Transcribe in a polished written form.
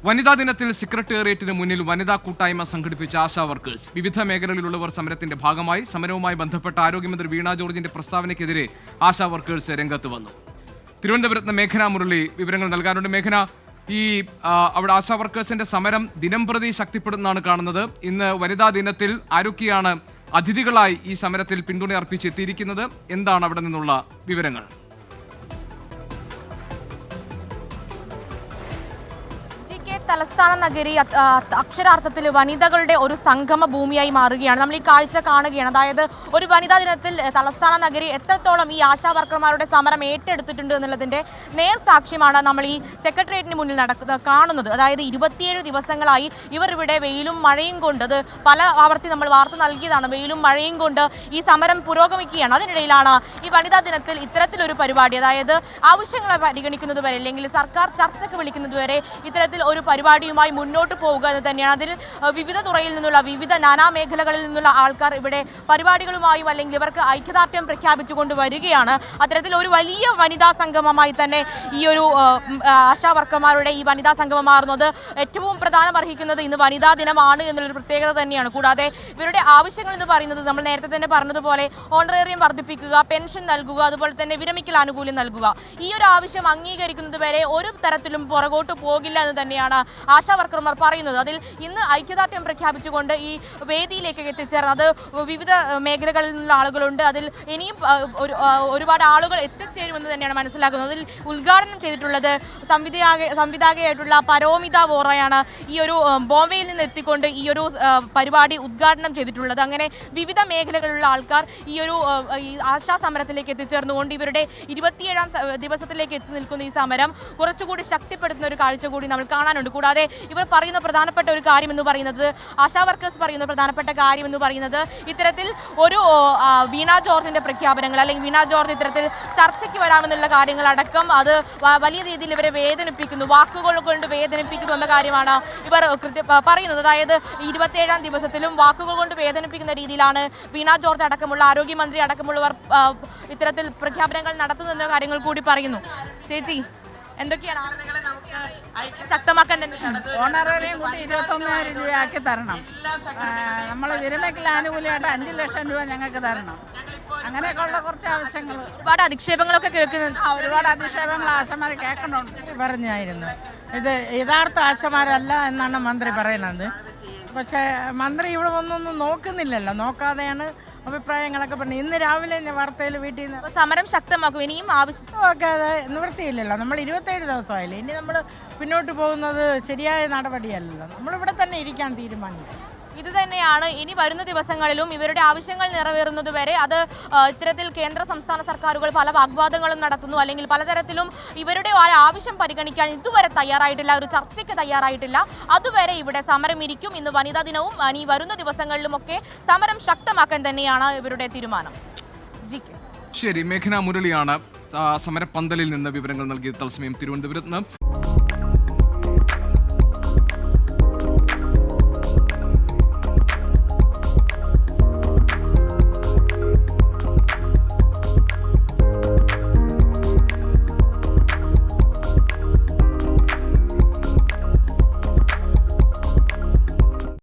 വനിതാ ദിനത്തിൽ സെക്രട്ടേറിയറ്റിന് മുന്നിൽ വനിതാ കൂട്ടായ്മ സംഘടിപ്പിച്ച ആശാ വർക്കേഴ്സ്. വിവിധ മേഖലകളിലുള്ളവർ സമരത്തിന്റെ ഭാഗമായി. സമരവുമായി ബന്ധപ്പെട്ട ആരോഗ്യമന്ത്രി വീണ ജോർജിന്റെ പ്രസ്താവനയ്ക്കെതിരെ ആശാ വർക്കേഴ്സ് രംഗത്ത് വന്നു. തിരുവനന്തപുരത്ത് മേഘന മുരളി വിവരങ്ങൾ നൽകാനുണ്ട്. മേഘന, അവിടെ ആശാ വർക്കേഴ്സിന്റെ സമരം ദിനംപ്രതി ശക്തിപ്പെടുന്നതാണ് കാണുന്നത്. ഇന്ന് വനിതാ ദിനത്തിൽ ആരൊക്കെയാണ് അതിഥികളായി ഈ സമരത്തിൽ പിന്തുണ അർപ്പിച്ചെത്തിയിരിക്കുന്നത്? എന്താണ് അവിടെ നിന്നുള്ള വിവരങ്ങൾ? തലസ്ഥാന നഗരി അക്ഷരാർത്ഥത്തിൽ വനിതകളുടെ ഒരു സംഗമ ഭൂമിയായി മാറുകയാണ്. നമ്മൾ ഈ കാഴ്ച കാണുകയാണ്. അതായത് ഒരു വനിതാ ദിനത്തിൽ തലസ്ഥാന നഗരി എത്രത്തോളം ഈ ആശാ വർക്കർമാരുടെ സമരം ഏറ്റെടുത്തിട്ടുണ്ട് എന്നുള്ളതിന്റെ നേർസാക്ഷ്യമാണ് നമ്മൾ ഈ സെക്രട്ടേറിയറ്റിന് മുന്നിൽ കാണുന്നത്. അതായത് 27 ദിവസങ്ങളായി ഇവർ ഇവിടെ വെയിലും മഴയും കൊണ്ട്, അത് പല ആവർത്തി നമ്മൾ വാർത്ത നൽകിയതാണ്, വെയിലും മഴയും കൊണ്ട് ഈ സമരം പുരോഗമിക്കുകയാണ്. അതിനിടയിലാണ് ഈ വനിതാ ദിനത്തിൽ ഇത്തരത്തിലൊരു പരിപാടി, അതായത് ആവശ്യങ്ങളെ പരിഗണിക്കുന്നത് വരെ അല്ലെങ്കിൽ സർക്കാർ ചർച്ചയ്ക്ക് വിളിക്കുന്നത് വരെ ഇത്തരത്തിൽ ഒരു പരിപാടിയുമായി മുന്നോട്ട് പോവുക എന്ന് തന്നെയാണ്. അതിൽ വിവിധ തുറയിൽ നിന്നുള്ള വിവിധ നാനാ മേഖലകളിൽ നിന്നുള്ള ആൾക്കാർ ഇവിടെ പരിപാടികളുമായും അല്ലെങ്കിൽ ഇവർക്ക് ഐക്യദാർഢ്യം പ്രഖ്യാപിച്ചുകൊണ്ട് വരികയാണ്. അത്തരത്തിൽ ഒരു വലിയ വനിതാ സംഗമമായി തന്നെ ഈ ഒരു ആശാ വർക്കർമാരുടെ ഈ വനിതാ സംഗമം മാറുന്നത്. ഏറ്റവും പ്രധാനമർഹിക്കുന്നത് ഇന്ന് വനിതാ ദിനമാണ് എന്നുള്ളൊരു പ്രത്യേകത തന്നെയാണ്. കൂടാതെ ഇവരുടെ ആവശ്യങ്ങൾ എന്ന് പറയുന്നത് നമ്മൾ നേരത്തെ തന്നെ പറഞ്ഞതുപോലെ ഓണറേറിയം വർദ്ധിപ്പിക്കുക, പെൻഷൻ നൽകുക, അതുപോലെ തന്നെ വിരമിക്കൽ ആനുകൂല്യം നൽകുക. ഈ ഒരു ആവശ്യം അംഗീകരിക്കുന്നത് വരെ ഒരു തരത്തിലും പുറകോട്ട് പോകില്ല എന്ന് തന്നെയാണ് ആശാ വർക്കർമാർ പറയുന്നത്. അതിൽ ഇന്ന് ഐക്യദാർഢ്യം പ്രഖ്യാപിച്ചുകൊണ്ട് ഈ വേദിയിലേക്ക് എത്തിച്ചേർന്നത് വിവിധ മേഖലകളിൽ നിന്നുള്ള ആളുകളുണ്ട്. അതിൽ ഇനിയും ഒരുപാട് ആളുകൾ എത്തിച്ചേരുമെന്ന് തന്നെയാണ് മനസ്സിലാക്കുന്നത്. അതിൽ ഉദ്ഘാടനം ചെയ്തിട്ടുള്ളത് സംവിധായകയായിട്ടുള്ള പരോമിത വോറയാണ്. ഈ ഒരു ബോംബെയിൽ നിന്ന് എത്തിക്കൊണ്ട് ഈ ഒരു പരിപാടി ഉദ്ഘാടനം ചെയ്തിട്ടുള്ളത്. അങ്ങനെ വിവിധ മേഖലകളിലുള്ള ആൾക്കാർ ഈ ഒരു ആശാ സമരത്തിലേക്ക് എത്തിച്ചേർന്നുകൊണ്ട് ഇവരുടെ 27ാം ദിവസത്തിലേക്ക് എത്തി നിൽക്കുന്ന ഈ സമരം കുറച്ചുകൂടി ശക്തിപ്പെടുത്തുന്ന ഒരു കാഴ്ച കൂടി നമ്മൾ കാണാനുണ്ട്. കൂടാതെ ഇവർ പറയുന്ന പ്രധാനപ്പെട്ട ഒരു കാര്യം എന്ന് പറയുന്നത്, ആശാ വർക്കേഴ്സ് പറയുന്ന പ്രധാനപ്പെട്ട കാര്യം എന്ന് പറയുന്നത്, ഇത്തരത്തിൽ ഒരു വീണ ജോർജിന്റെ പ്രഖ്യാപനങ്ങൾ അല്ലെങ്കിൽ വീണ ജോർജ് ഇത്തരത്തിൽ ചർച്ചയ്ക്ക് വരാമെന്നുള്ള കാര്യങ്ങളടക്കം അത് വലിയ രീതിയിൽ ഇവരെ വേദനിപ്പിക്കുന്നു, വാക്കുകൾ കൊണ്ട് വേദനിപ്പിക്കുന്നു എന്ന കാര്യമാണ് ഇവർ പറയുന്നത്. അതായത് 27ാം ദിവസത്തിലും വാക്കുകൾ കൊണ്ട് വേദനിപ്പിക്കുന്ന രീതിയിലാണ് വീണ ജോർജ് അടക്കമുള്ള ആരോഗ്യമന്ത്രി അടക്കമുള്ളവർ ഇത്തരത്തിൽ പ്രഖ്യാപനങ്ങൾ നടത്തുന്ന കാര്യങ്ങൾ കൂടി പറയുന്നു. ചേച്ചി, എന്തൊക്കെയാണ് ശക്തമാക്കാൻ ഓണറേറിയം കൂട്ടി 21,000 രൂപയാക്കി തരണം. നമ്മൾ വിരമിക്കൽ ആനുകൂല്യമായിട്ട് 5 ലക്ഷം രൂപ ഞങ്ങൾക്ക് തരണം. അങ്ങനെയൊക്കെയുള്ള കുറച്ച് ആവശ്യങ്ങൾ. ഒരുപാട് അധിക്ഷേപങ്ങളൊക്കെ കേൾക്കുന്നുണ്ട്. ഒരുപാട് അധിക്ഷേപങ്ങൾ ആശമാർ കേൾക്കണുണ്ട്. പറഞ്ഞായിരുന്നു ഇത് യഥാർത്ഥ ആശമാരല്ല എന്നാണ് മന്ത്രി പറയുന്നത്. പക്ഷേ മന്ത്രി ഇവിടെ ഒന്നൊന്നും നോക്കുന്നില്ലല്ലോ. നോക്കാതെയാണ് അഭിപ്രായങ്ങളൊക്കെ പറഞ്ഞു. ഇന്ന് രാവിലെ വാർത്തയിൽ വീട്ടിൽ നിന്ന് സമരം ശക്തമാക്കും. ഇനിയും ആവശ്യമൊക്കെ അത് നിവൃത്തിയില്ലല്ലോ. നമ്മൾ 27 ദിവസമായില്ലേ. ഇനി നമ്മൾ പിന്നോട്ട് പോകുന്നത് ശരിയായ നടപടിയല്ലല്ലോ. നമ്മളിവിടെ തന്നെ ഇരിക്കാൻ തീരുമാനിച്ചു. ഇത് തന്നെയാണ് ഇനി വരുന്ന ദിവസങ്ങളിലും ഇവരുടെ ആവശ്യങ്ങൾ നിറവേറുന്നത് വരെ. അത് ഇത്തരത്തിൽ കേന്ദ്ര സംസ്ഥാന സർക്കാരുകൾ പല വാഗ്വാദങ്ങളും നടത്തുന്നു, അല്ലെങ്കിൽ പലതരത്തിലും ഇവരുടെ ആവശ്യം പരിഗണിക്കാൻ ഇതുവരെ തയ്യാറായിട്ടില്ല, ഒരു ചർച്ചയ്ക്ക് തയ്യാറായിട്ടില്ല. അതുവരെ ഇവിടെ സമരം ഇരിക്കും. ഇന്ന് വനിതാ ദിനവും ഇനി വരുന്ന ദിവസങ്ങളിലുമൊക്കെ സമരം ശക്തമാക്കാൻ തന്നെയാണ് ഇവരുടെ തീരുമാനം. ശരി, മേഘന മുരളിയാണ് സമരപ്പന്തലിൽ നിന്ന് വിവരങ്ങൾ നൽകിയത്. തത്സമയം തിരുവനന്തപുരത്ത് നിന്ന്.